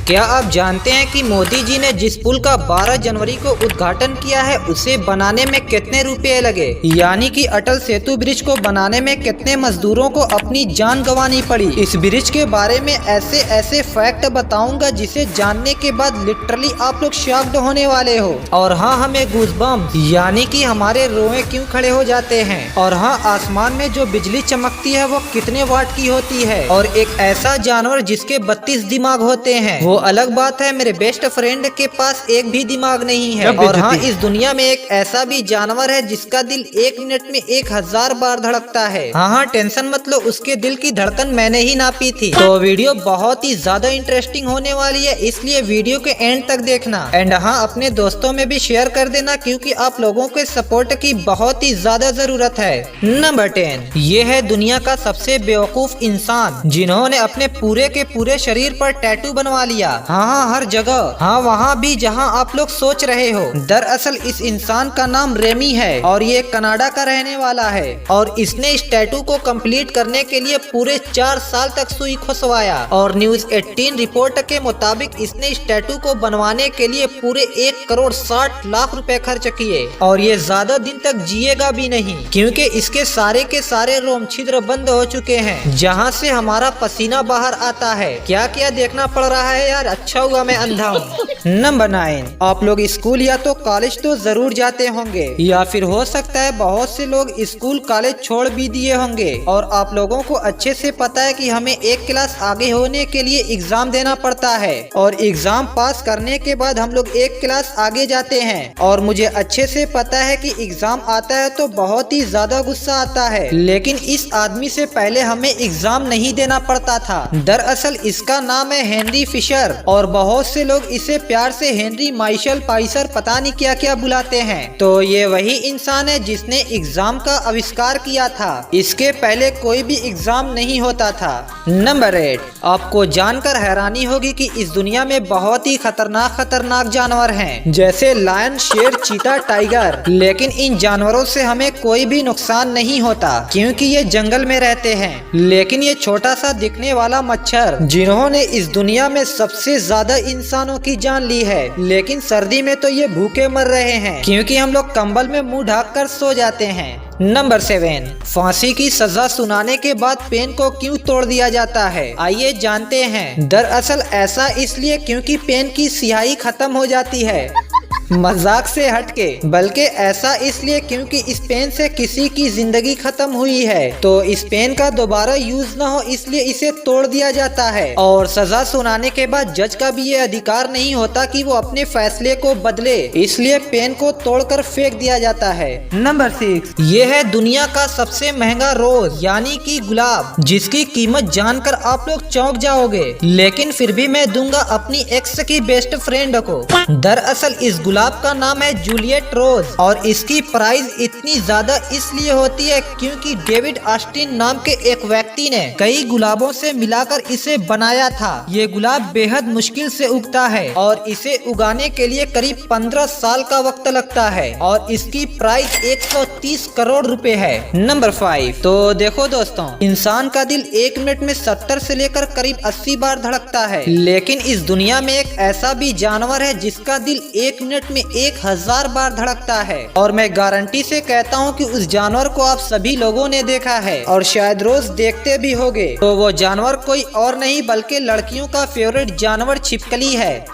क्या आप जानते हैं कि मोदी जी ने जिस पुल का 12 जनवरी को उद्घाटन किया है उसे बनाने में कितने रुपए लगे, यानी कि अटल सेतु ब्रिज को बनाने में कितने मजदूरों को अपनी जान गंवानी पड़ी। इस ब्रिज के बारे में ऐसे ऐसे फैक्ट बताऊंगा जिसे जानने के बाद लिटरली आप लोग शॉक्ड होने वाले हो। और हाँ, हमें गूज़बम्प्स यानी कि हमारे रोए क्यों खड़े हो जाते हैं। और हाँ, आसमान में जो बिजली चमकती है वो कितने वाट की होती है। और एक ऐसा जानवर जिसके 32 दिमाग होते हैं, वो अलग बात है, मेरे बेस्ट फ्रेंड के पास एक भी दिमाग नहीं है। और हाँ, इस दुनिया में एक ऐसा भी जानवर है जिसका दिल 1 मिनट में 1000 बार धड़कता है। हाँ, टेंशन मत लो, उसके दिल की धड़कन मैंने ही नापी थी। तो वीडियो बहुत ही ज्यादा इंटरेस्टिंग होने वाली है, इसलिए वीडियो के एंड तक देखना। एंड हाँ, अपने दोस्तों में भी शेयर कर देना क्योंकि आप लोगों के सपोर्ट की बहुत ही ज्यादा जरूरत है। नंबर 10, ये है दुनिया का सबसे बेवकूफ इंसान जिन्होंने अपने पूरे के पूरे शरीर पर टैटू बनवा लिया। हाँ, हर जगह, हाँ वहाँ भी जहाँ आप लोग सोच रहे हो। दरअसल इस इंसान का नाम रेमी है और ये कनाडा का रहने वाला है। और इसने इस टैटू को कंप्लीट करने के लिए पूरे 4 साल तक सुई खुशवाया। और न्यूज 18 रिपोर्ट के मुताबिक इसने इस टैटू को बनवाने के लिए पूरे 1,60,00,000 रुपए खर्च किए। और ये ज्यादा दिन तक जिएगा भी नहीं क्योंकि इसके सारे के सारे रोम छिद्र बंद हो चुके हैं जहाँ से हमारा पसीना बाहर आता है। क्या क्या देखना पड़ रहा है यार, अच्छा हुआ मैं अंधा हूँ। नंबर 9, आप लोग स्कूल या तो कॉलेज तो जरूर जाते होंगे या फिर हो सकता है बहुत से लोग स्कूल कॉलेज छोड़ भी दिए होंगे। और आप लोगों को अच्छे से पता है कि हमें एक क्लास आगे होने के लिए एग्जाम देना पड़ता है और एग्जाम पास करने के बाद हम लोग एक क्लास आगे जाते हैं। और मुझे अच्छे से पता है कि एग्जाम आता है तो बहुत ही ज्यादा गुस्सा आता है, लेकिन इस आदमी से पहले हमें एग्जाम नहीं देना पड़ता था। दरअसल इसका नाम है हेनरी फिशर और बहुत से लोग इसे प्यार से हेनरी माइशल पाइसर पता नहीं क्या क्या बुलाते हैं। तो ये वही इंसान है जिसने एग्जाम का आविष्कार किया था। इसके पहले कोई भी एग्जाम नहीं होता था। नंबर 8, आपको जानकर हैरानी होगी कि इस दुनिया में बहुत ही खतरनाक जानवर हैं, जैसे लायन, शेर, चीता, टाइगर। लेकिन इन जानवरों से हमें कोई भी नुकसान नहीं होता क्योंकि ये जंगल में रहते हैं। लेकिन ये छोटा सा दिखने वाला मच्छर जिन्होंने इस दुनिया में सबसे ज्यादा इंसानों की जान ली है, लेकिन सर्दी में तो ये भूखे मर रहे हैं क्योंकि हम लोग कंबल में मुंह ढक कर सो जाते हैं। नंबर 7, फांसी की सजा सुनाने के बाद पेन को क्यों तोड़ दिया जाता है, आइए जानते हैं। दरअसल ऐसा इसलिए क्योंकि पेन की स्याही खत्म हो जाती है। मजाक से हटके, बल्कि ऐसा इसलिए क्योंकि इस पेन से किसी की जिंदगी खत्म हुई है तो इस पेन का दोबारा यूज न हो इसलिए इसे तोड़ दिया जाता है। और सजा सुनाने के बाद जज का भी ये अधिकार नहीं होता कि वो अपने फैसले को बदले, इसलिए पेन को तोड़कर फेंक दिया जाता है। नंबर 6, ये है दुनिया का सबसे महंगा रोज यानी कि गुलाब, जिसकी कीमत जानकर आप लोग चौंक जाओगे, लेकिन फिर भी मैं दूंगा अपनी एक्स की बेस्ट फ्रेंड को। दरअसल इस गुलाब का नाम है जूलियट रोज और इसकी प्राइस इतनी ज्यादा इसलिए होती है क्योंकि डेविड ऑस्टिन नाम के एक व्यक्ति ने कई गुलाबों से मिलाकर इसे बनाया था। ये गुलाब बेहद मुश्किल से उगता है और इसे उगाने के लिए करीब 15 साल का वक्त लगता है और इसकी प्राइस 130 करोड़ रुपए है। नंबर 5, तो देखो दोस्तों, इंसान का दिल 1 मिनट में 70 से लेकर करीब 80 बार धड़कता है, लेकिन इस दुनिया में एक ऐसा भी जानवर है जिसका दिल 1 मिनट में 1000 बार धड़कता है। और मैं गारंटी से कहता हूँ कि उस जानवर को आप सभी लोगों ने देखा है और शायद रोज देखते भी होंगे। तो वो जानवर कोई और नहीं बल्कि लड़कियों का फेवरेट जानवर छिपकली है।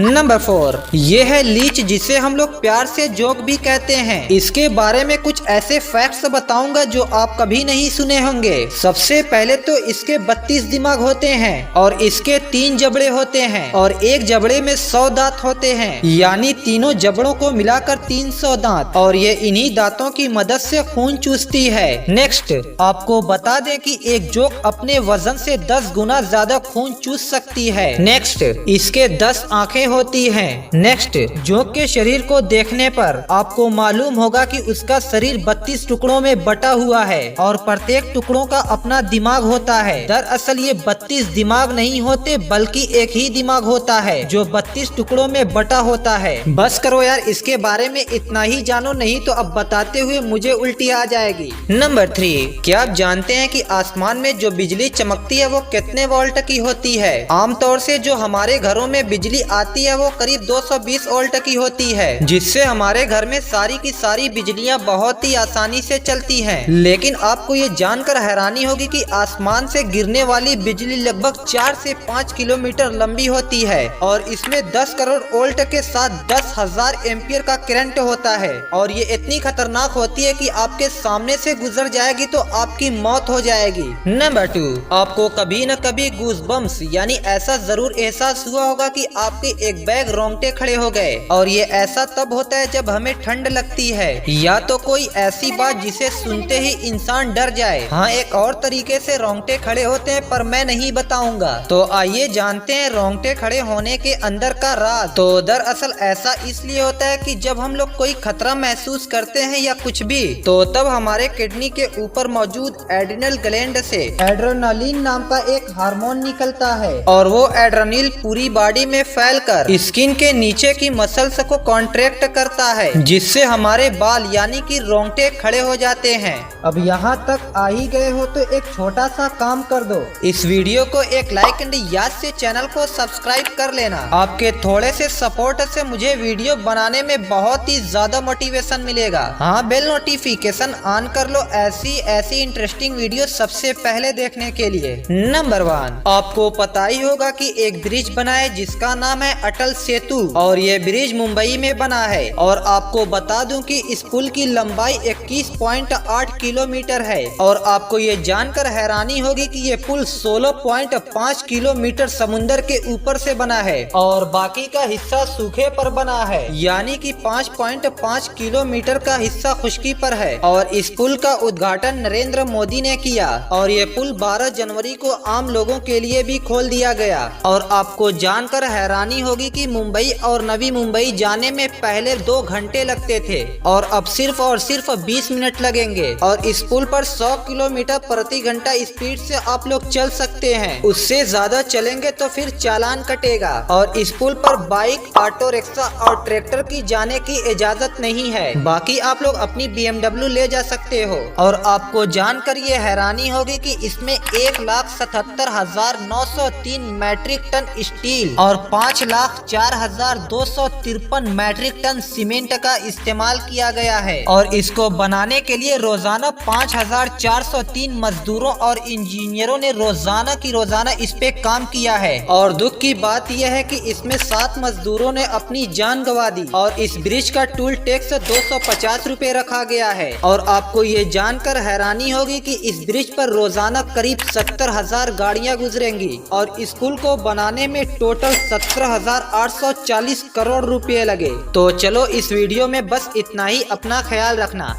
नंबर 4, ये है लीच जिसे हम लोग प्यार से जोक भी कहते हैं। इसके बारे में कुछ ऐसे फैक्ट्स बताऊंगा जो आप कभी नहीं सुने होंगे। सबसे पहले तो इसके 32 दिमाग होते हैं और इसके 3 जबड़े होते हैं और एक जबड़े में 100 दांत होते हैं, यानी तीनों जबड़ों को मिलाकर 300 दांत। और ये इन्हीं दांतों की मदद से खून चूसती है। नेक्स्ट, आपको बता दें कि एक जोक अपने वजन से 10 गुना ज्यादा खून चूस सकती है। नेक्स्ट, इसके 10 आँखें होती हैं। नेक्स्ट, जोक के शरीर को देखने पर आपको मालूम होगा कि उसका शरीर 32 टुकड़ों में बटा हुआ है और प्रत्येक टुकड़ों का अपना दिमाग होता है। दरअसल ये 32 दिमाग नहीं होते बल्कि एक ही दिमाग होता है जो 32 टुकड़ों में बटा होता है। बस करो यार, इसके बारे में इतना ही जानो, नहीं तो अब बताते हुए मुझे उल्टी आ जाएगी। नंबर 3, क्या आप जानते हैं कि आसमान में जो बिजली चमकती है वो कितने वोल्ट की होती है? आमतौर से जो हमारे घरों में बिजली आती है वो करीब 220 वोल्ट की होती है, जिससे हमारे घर में सारी की सारी बिजलियां बहुत ही आसानी से चलती हैं। लेकिन आपको ये जानकर हैरानी होगी कि आसमान से गिरने वाली बिजली लगभग 4 से 5 किलोमीटर लंबी होती है और इसमें 10 करोड़ वोल्ट के साथ 10,000 एम्पियर का करंट होता है और ये इतनी खतरनाक होती है कि आपके सामने से गुजर जाएगी तो आपकी मौत हो जाएगी। नंबर 2, आपको कभी न कभी गूज़बम्प्स यानी ऐसा जरूर एहसास हुआ होगा कि आपके एक बैग रोंगटे खड़े हो गए, और ये ऐसा तब होता है जब हमें ठंड लगती है या तो कोई ऐसी बात जिसे सुनते ही इंसान डर जाए। हाँ, एक और तरीके से रोंगटे खड़े होते हैं पर मैं नहीं बताऊंगा। तो आइए जानते हैं रोंगटे खड़े होने के अंदर का राज। तो दरअसल ऐसा इसलिए होता है कि जब हम लोग कोई खतरा महसूस करते हैं या कुछ भी, तो तब हमारे किडनी के ऊपर मौजूद एड्रिनल ग्लैंड से एड्रेनालिन नाम का एक हार्मोन निकलता है और वो एड्रेनल पूरी बॉडी में फैलकर स्किन के नीचे की मसल्स को कॉन्ट्रैक्ट करता है, जिससे हमारे बाल यानी कि रोंगटे खड़े हो जाते हैं। अब यहाँ तक आ ही गए हो तो एक छोटा सा काम कर दो, इस वीडियो को एक लाइक एंड याद से चैनल को सब्सक्राइब कर लेना। आपके थोड़े से सपोर्ट से मुझे वीडियो बनाने में बहुत ही ज्यादा मोटिवेशन मिलेगा। हाँ, बेल नोटिफिकेशन ऑन कर लो ऐसी इंटरेस्टिंग वीडियो सबसे पहले देखने के लिए। नंबर 1, आपको पता ही होगा कि एक ब्रिज बना है जिसका नाम है अटल सेतु और ये ब्रिज मुंबई में बना है। और आपको बता दूं कि इस पुल की लंबाई 21.8 किलोमीटर है और आपको ये जानकर हैरानी होगी कि ये पुल 16.5 किलोमीटर समुन्दर के ऊपर से बना है और बाकी का हिस्सा सूखे पर बना है, यानी कि 5.5 किलोमीटर का हिस्सा खुश्की पर है। और इस पुल का उद्घाटन नरेंद्र मोदी ने किया और ये पुल 12 जनवरी को आम लोगों के लिए भी खोल दिया गया। और आपको जानकर हैरानी होगी कि मुंबई और नवी मुंबई जाने में पहले 2 घंटे लगते थे और अब सिर्फ और सिर्फ 20 मिनट लगेंगे। और इस पुल पर 100 किलोमीटर प्रति घंटा स्पीड से आप लोग चल सकते हैं, उससे ज्यादा चलेंगे तो फिर चालान कटेगा। और इस पुल पर बाइक, ऑटो रिक्शा और ट्रैक्टर की जाने की इजाजत नहीं है, बाकी आप लोग अपनी BMW ले जा सकते हो। और आपको जानकर ये हैरानी होगी कि इसमें 1,77,903 मैट्रिक टन स्टील और 5,04,253 मैट्रिक टन सीमेंट का इस्तेमाल किया गया है। और इसको बनाने के लिए रोजाना 5,403 मजदूरों और इंजीनियरों ने रोजाना इस पे काम किया है। और दुख की बात यह है कि इसमें 7 मजदूरों ने अपनी जान गंवा दी। और इस ब्रिज का टूल टैक्स 250 रुपए रखा गया है। और आपको ये जानकर हैरानी होगी कि इस ब्रिज पर रोजाना करीब 70,000 गाड़ियां गुजरेंगी। और इस पुल को बनाने में टोटल 17,840 करोड़ रुपए लगे। तो चलो, इस वीडियो में बस इतना ही। अपना ख्याल रखना।